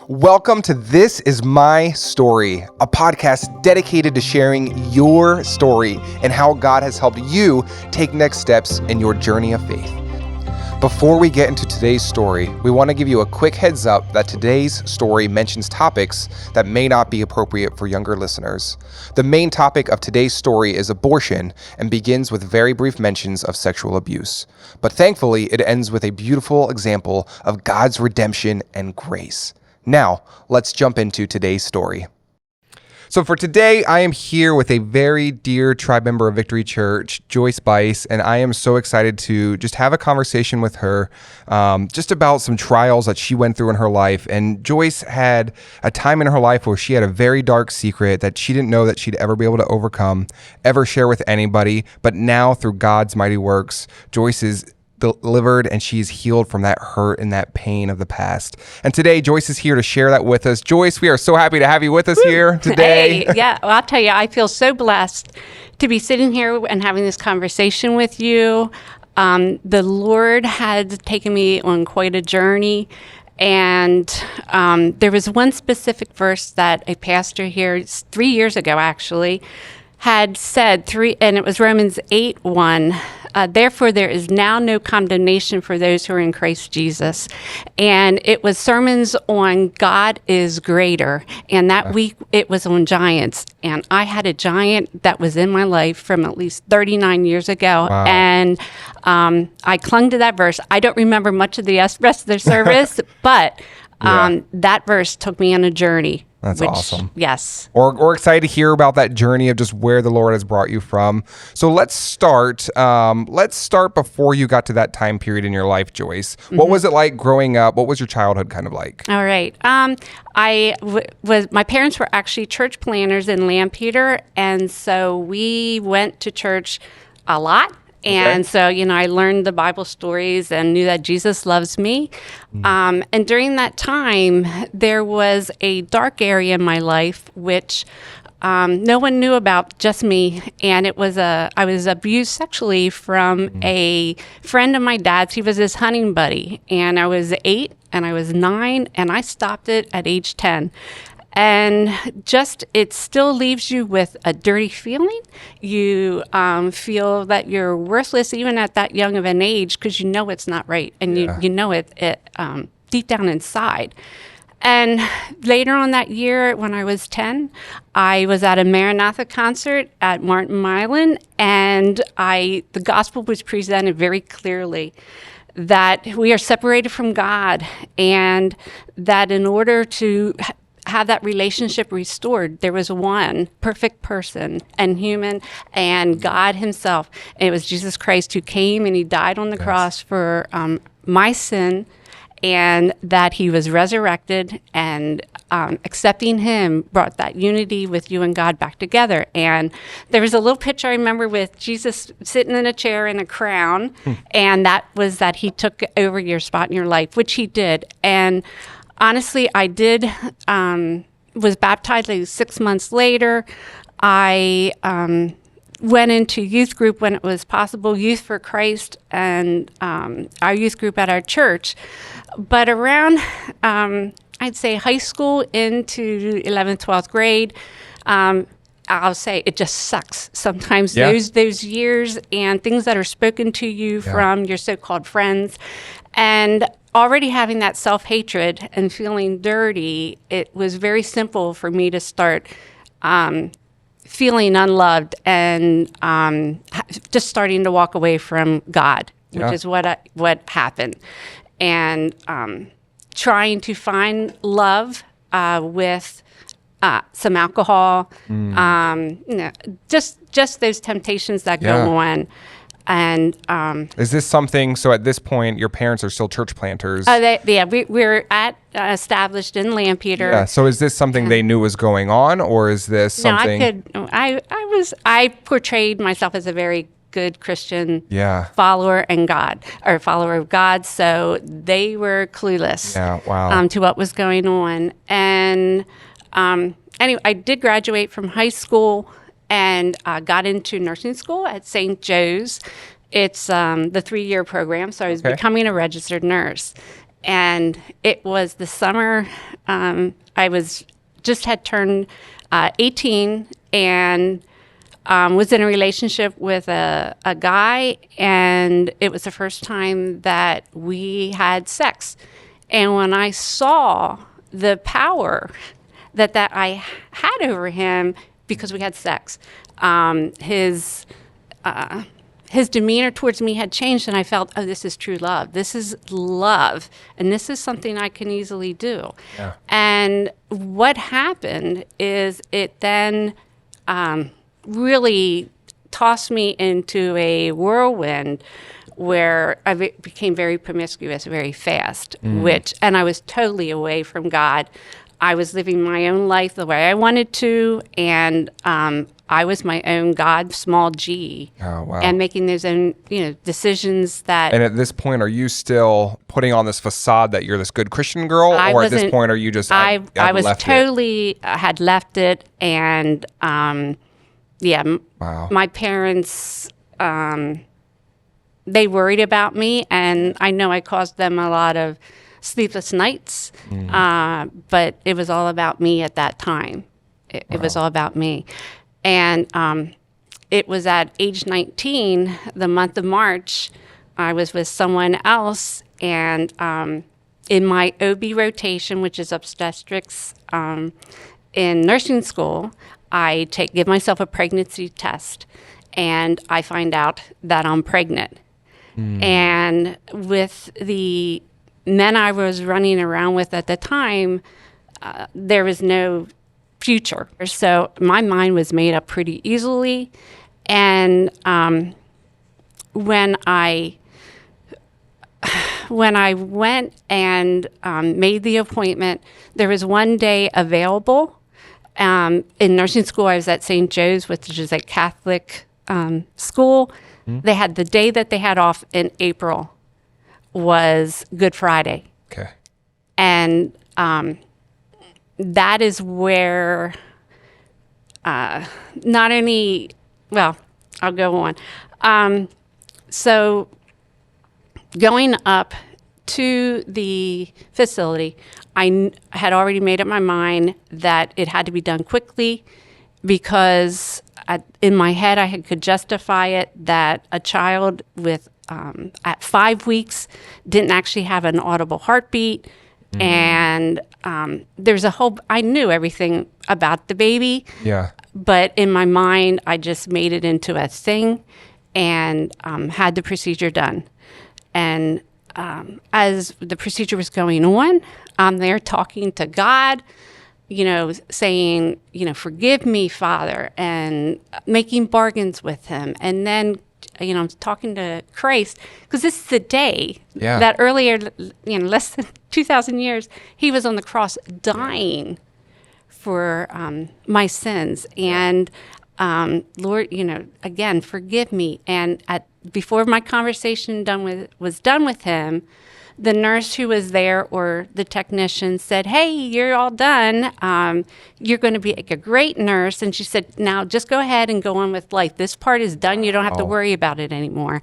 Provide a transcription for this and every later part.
Welcome to This Is My Story, a podcast dedicated to sharing your story and how God has helped you take next steps in your journey of faith. Before we get into today's story, we want to give you a quick heads up that today's story mentions topics that may not be appropriate for younger listeners. The main topic of today's story is abortion and begins with very brief mentions of sexual abuse. But thankfully, it ends with a beautiful example of God's redemption and grace. Now, let's jump into today's story. So for today, I am here with a very dear tribe member of Victory Church, Joyce, and I am so excited to just have a conversation with her just about some trials that she went through in her life. And Joyce had a time in her life where she had a very dark secret that she didn't know that she'd ever be able to overcome, ever share with anybody. But now, through God's mighty works, Joyce is delivered and she's healed from that hurt and that pain of the past. And today, Joyce is here to share that with us. Joyce, we are so happy to have you with us here today. Hey, yeah, well, I'll tell you, I feel so blessed to be sitting here and having this conversation with you. The Lord had taken me on quite a journey. And there was one specific verse that a pastor here 3 years ago, actually, had said, and it was Romans 8:1. Therefore, there is now no condemnation for those who are in Christ Jesus. And it was sermons on God is greater. And that week, it was on giants. And I had a giant that was in my life from at least 39 years ago. Wow. And I clung to that verse. I don't remember much of the rest of the service, but that verse took me on a journey. That's awesome. Yes. We're excited to hear about that journey of just where the Lord has brought you from. So let's start. Let's start before you got to that time period in your life, Joyce. Mm-hmm. What was it like growing up? What was your childhood kind of like? All right. My parents were actually church planners in Lancaster, and so we went to church a lot. And so, I learned the Bible stories and knew that Jesus loves me. And during that time, there was a dark area in my life, which no one knew about, just me. And I was abused sexually from a friend of my dad's. He was his hunting buddy. And I was 8 and I was 9, and I stopped it at age 10. And it still leaves you with a dirty feeling. You feel that you're worthless even at that young of an age because you know it's not right. And you know it deep down inside. And later on that year, when I was 10, I was at a Maranatha concert at Martin Island, and the gospel was presented very clearly that we are separated from God, and that in order to have that relationship restored, there was one perfect person and human and God himself. And it was Jesus Christ who came and he died on the cross for my sin, and that he was resurrected, and accepting him brought that unity with you and God back together. And there was a little picture I remember with Jesus sitting in a chair in a crown, and that was that he took over your spot in your life, which he did. And honestly, I was baptized like 6 months later. I went into youth group when it was possible, Youth for Christ, and our youth group at our church. But around, I'd say high school into 11th, 12th grade, I'll say it just sucks sometimes, those years and things that are spoken to you from your so-called friends. And already having that self-hatred and feeling dirty, it was very simple for me to start feeling unloved and just starting to walk away from God, which is what happened. And trying to find love with some alcohol, just those temptations that go on. And is this something? So at this point, your parents are still church planters. We're established in Lancaster. Yeah. So is this something they knew was going on, or is this something? No, I portrayed myself as a very good Christian follower of God. So they were clueless to what was going on. And anyway, I did graduate from high school and got into nursing school at St. Joe's. It's the 3-year program, so I was becoming a registered nurse. And it was the summer. I had turned 18 and was in a relationship with a guy, and it was the first time that we had sex. And when I saw the power that I had over him because we had sex, his demeanor towards me had changed, and I felt, oh, this is true love. This is love, and this is something I can easily do. Yeah. And what happened is it then really tossed me into a whirlwind where I became very promiscuous very fast, and I was totally away from God. I was living my own life the way I wanted to, and I was my own God, small g, and making those own decisions that. And at this point, are you still putting on this facade that you're this good Christian girl, or at this point are you just? I was totally had left it, and my parents. They worried about me, and I know I caused them a lot of sleepless nights, but it was all about me at that time. It was all about me. And it was at age 19, the month of March, I was with someone else, and in my OB rotation, which is obstetrics in nursing school, I give myself a pregnancy test, and I find out that I'm pregnant. And with the men I was running around with at the time, there was no future. So my mind was made up pretty easily. And when I went and made the appointment, there was one day available. In nursing school, I was at St. Joe's, which is a Catholic school. They had the day that they had off in April was Good Friday. Okay. And that is where not only, well, I'll go on. So going up to the facility, I had already made up my mind that it had to be done quickly because in my head I could justify it that a child with at 5 weeks didn't actually have an audible heartbeat. And there's I knew everything about the baby. Yeah. But in my mind, I just made it into a thing and had the procedure done. And as the procedure was going on, I'm there talking to God, saying, forgive me, Father, and making bargains with him. And then, talking to Christ, because this is the day that earlier, less than 2,000 years, he was on the cross dying for my sins. And Lord, again, forgive me. And before my conversation was done with him, the nurse who was there or the technician said, hey, you're all done. You're going to be a great nurse. And she said, now just go ahead and go on with life. This part is done. You don't have to worry about it anymore.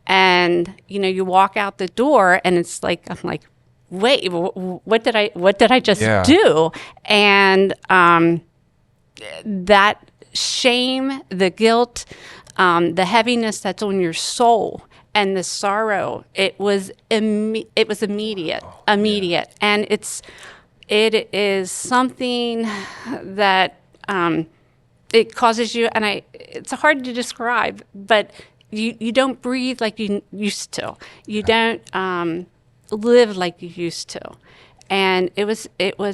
And, you walk out the door and it's like, I'm like, wait, what did I just do? And that shame, the guilt, the heaviness that's on your soul, and the sorrow, it was immediate, and it is something that it causes you, and it's hard to describe, but you don't breathe like you used to. You don't live like you used to, and it was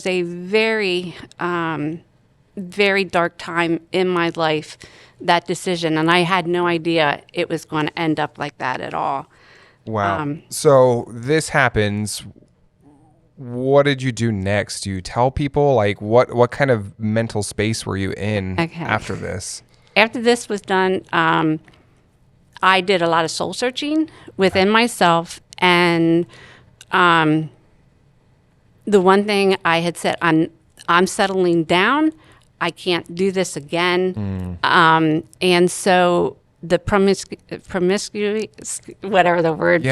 a very very dark time in my life, that decision, and I had no idea it was going to end up like that at all. Wow. So this happens. What did you do next? Do you tell people? Like, what kind of mental space were you in after this? After this was done, I did a lot of soul searching within myself, and the one thing I had said, I'm settling down. I can't do this again. And so the promiscuity, whatever the word,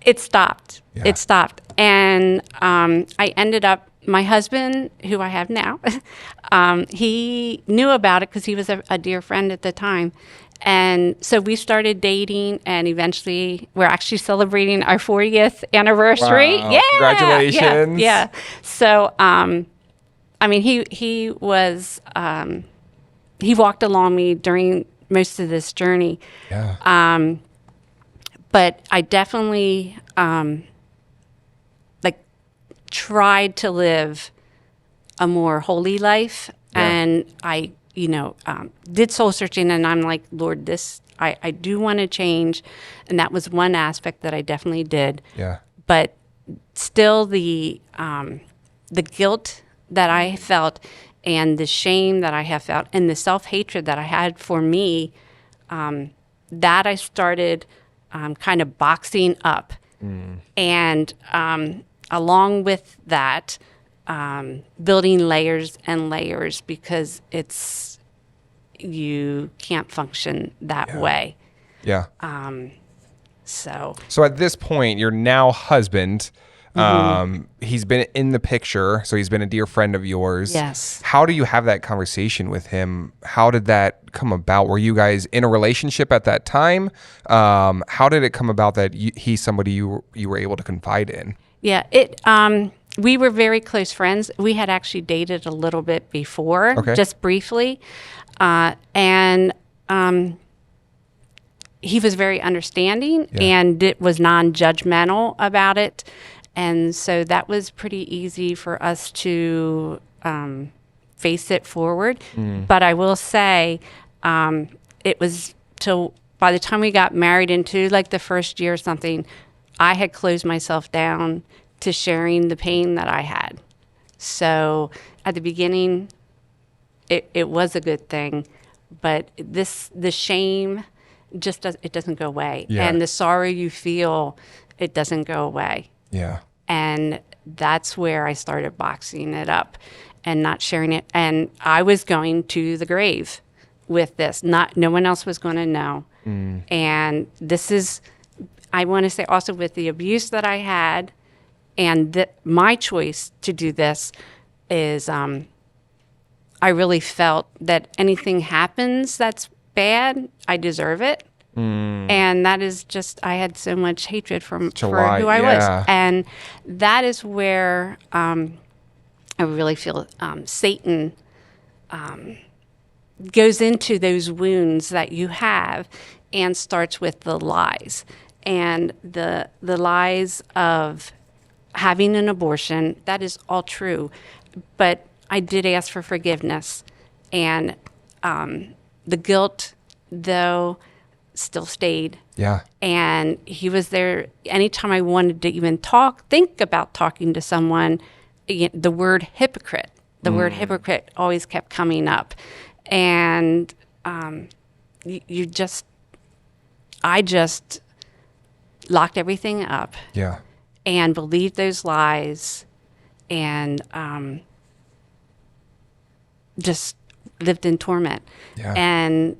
it stopped. Yeah. It stopped. And I ended up, my husband, who I have now, he knew about it because he was a dear friend at the time. And so we started dating, and eventually we're actually celebrating our 40th anniversary. Wow. Yeah. Congratulations. Yeah. So, I mean, he was, he walked along me during most of this journey. Yeah. But I definitely, like, tried to live a more holy life. Yeah. And I, did soul searching, and I'm like, Lord, I do want to change. And that was one aspect that I definitely did. Yeah. But still the guilt that I felt, and the shame that I have felt, and the self-hatred that I had for me, that I started kind of boxing up. And along with that, building layers and layers, because you can't function that way. Yeah. So at this point, your now husband, he's been in the picture, so he's been a dear friend of yours. Yes. How do you have that conversation with him? How did that come about? Were you guys in a relationship at that time? How did it come about that he's somebody you were able to confide in? Yeah, we were very close friends. We had actually dated a little bit before, just briefly. And he was very understanding, and it was non-judgmental about it. And so that was pretty easy for us to face it forward. But I will say, it was till by the time we got married, into like the first year or something, I had closed myself down to sharing the pain that I had. So at the beginning, it was a good thing, but the shame it doesn't go away. Yeah. And the sorrow you feel, it doesn't go away. Yeah. And that's where I started boxing it up and not sharing it. And I was going to the grave with this. No one else was going to know. And this is, I want to say also, with the abuse that I had, and my choice to do this is, I really felt that anything happens that's bad, I deserve it. And that is just, I had so much hatred for who I was. And that is where I really feel Satan goes into those wounds that you have and starts with the lies. And the lies of having an abortion, that is all true. But I did ask for forgiveness. And the guilt, though, still stayed. Yeah. And he was there anytime I wanted to even think about talking to someone. The word hypocrite, always kept coming up. And I just locked everything up. Yeah. And believed those lies, and just lived in torment. Yeah. And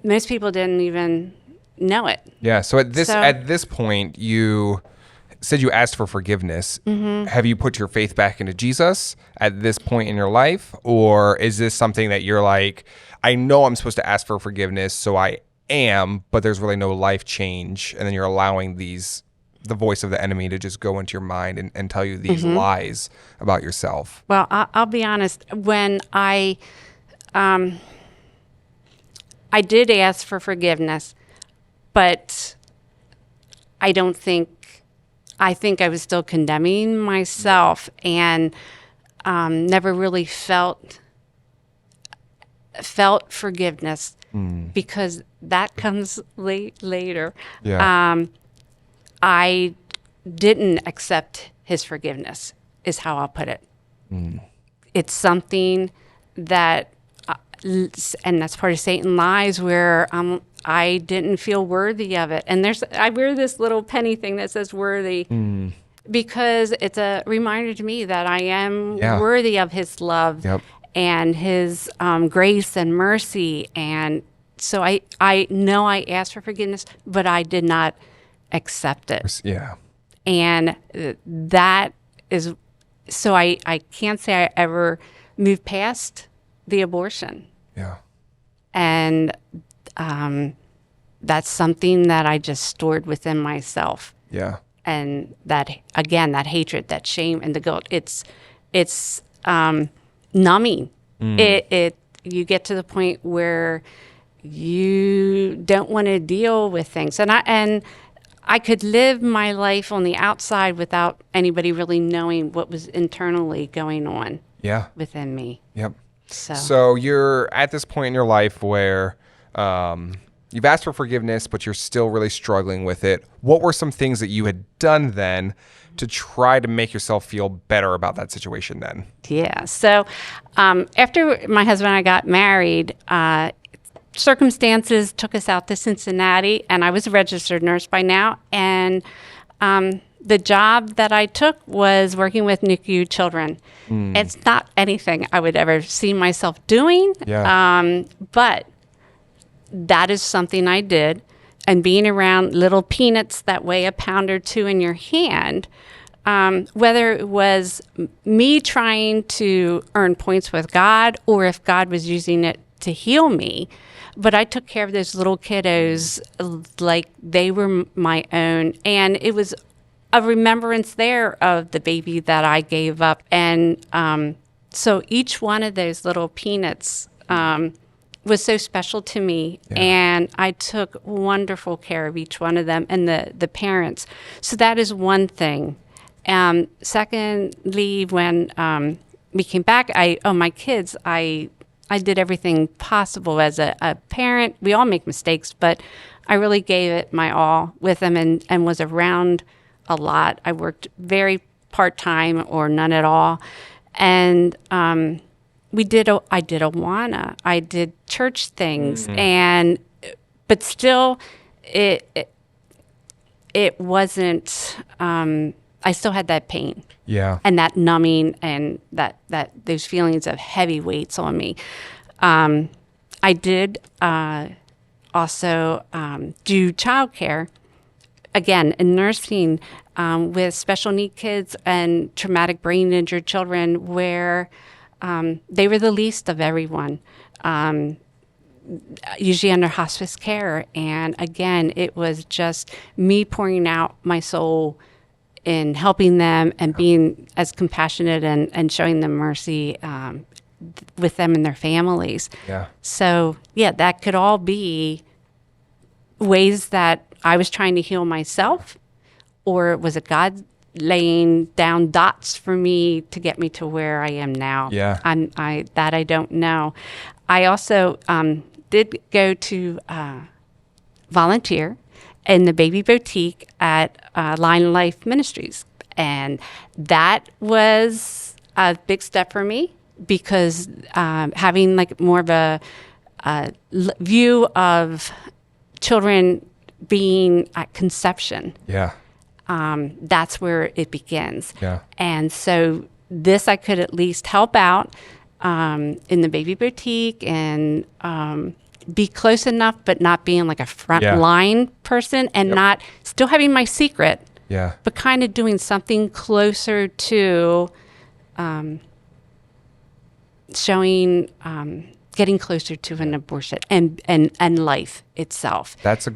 most people didn't even know it. Yeah. So at this point, you said you asked for forgiveness. Have you put your faith back into Jesus at this point in your life? Or is this something that you're like, I know I'm supposed to ask for forgiveness, so I am, but there's really no life change, and then you're allowing the voice of the enemy to just go into your mind and tell you these lies about yourself? Well, I'll be honest. When I did ask for forgiveness, but I think I was still condemning myself, and never really felt forgiveness, because that comes later. Yeah. I didn't accept his forgiveness, is how I'll put it. It's something that, and that's part of Satan lies, where I didn't feel worthy of it. And I wear this little penny thing that says worthy, because it's a reminder to me that I am worthy of his love and his grace and mercy. And so I know I asked for forgiveness, but I did not accept it. Yeah. And that is, so I can't say I ever moved past the abortion. Yeah. And that's something that I just stored within myself. Yeah. And that, again, that hatred, that shame, and the guilt, it's numbing. You get to the point where you don't want to deal with things. And I could live my life on the outside without anybody really knowing what was internally going on within me. Yep. So you're at this point in your life where you've asked for forgiveness, but you're still really struggling with it. What were some things that you had done then to try to make yourself feel better about that situation then? Yeah. So after my husband and I got married, circumstances took us out to Cincinnati, and I was a registered nurse by now. And the job that I took was working with NICU children. It's not anything I would ever see myself doing, but that is something I did. And being around little peanuts that weigh a pound or two in your hand, whether it was me trying to earn points with God or if God was using it to heal me, but I took care of those little kiddos like they were my own. And it was a remembrance there of the baby that I gave up. And so each one of those little peanuts was so special to me. And I took wonderful care of each one of them and the parents. So that is one thing. Secondly, when we came back, my kids, I did everything possible as a parent. We all make mistakes, but I really gave it my all with them and was around a lot. I worked very part-time or none at all. And I did Awana. I did church things, but still it wasn't, I still had that pain. Yeah. And that numbing and that those feelings of heavy weights on me. I did also do childcare, again, in nursing with special need kids and traumatic brain injured children where they were the least of everyone, usually under hospice care. And again, it was just me pouring out my soul in helping them and being as compassionate and showing them mercy with them and their families. Yeah. So, that could all be ways that I was trying to heal myself, or was it God laying down dots for me to get me to where I am now? Yeah. I don't know. I also did go to volunteer in the baby boutique at Line Life Ministries. And that was a big step for me because having like more of a view of children being at conception. Yeah. That's where it begins. Yeah. And so this I could at least help out in the baby boutique and be close enough, but not being like a front line person and not still having my secret, but kind of doing something closer to showing, getting closer to an abortion and life itself. Those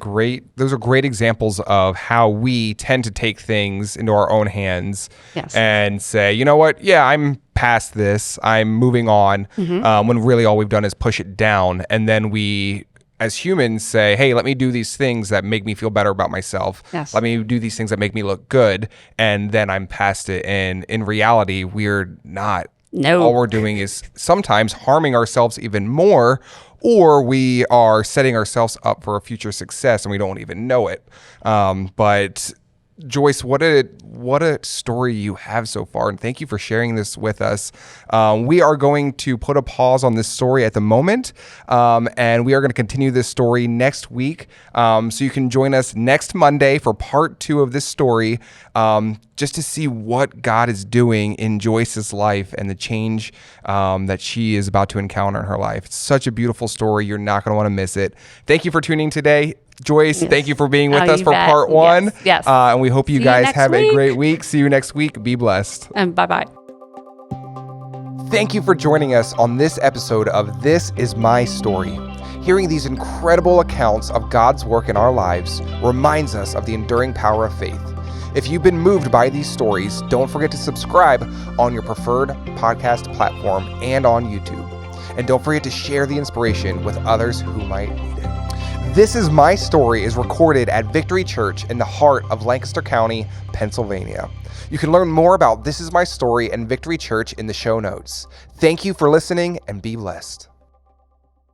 are great examples of how we tend to take things into our own hands and say, you know what? Yeah, I'm past this. I'm moving on. When really all we've done is push it down. And then we, as humans, say, hey, let me do these things that make me feel better about myself. Let me do these things that make me look good. And then I'm past it. And in reality, we're not. No. All we're doing is sometimes harming ourselves even more, or we are setting ourselves up for a future success and we don't even know it. But Joyce, what a story you have so far, and thank you for sharing this with us. We are going to put a pause on this story at the moment, and we are going to continue this story next week. So you can join us next Monday for part 2 of this story, just to see what God is doing in Joyce's life and the change that she is about to encounter in her life. It's such a beautiful story. You're not going to want to miss it. Thank you for tuning in today. Joyce, thank you for being with Oh, us you for bet. part one. Yes. And we hope you See you guys next have a week. great week. See you next week. Be blessed. And bye-bye. Thank you for joining us on this episode of This Is My Story. Hearing these incredible accounts of God's work in our lives reminds us of the enduring power of faith. If you've been moved by these stories, don't forget to subscribe on your preferred podcast platform and on YouTube. And don't forget to share the inspiration with others who might need it. This Is My Story is recorded at Victory Church in the heart of Lancaster County, Pennsylvania. You can learn more about This Is My Story and Victory Church in the show notes. Thank you for listening and be blessed.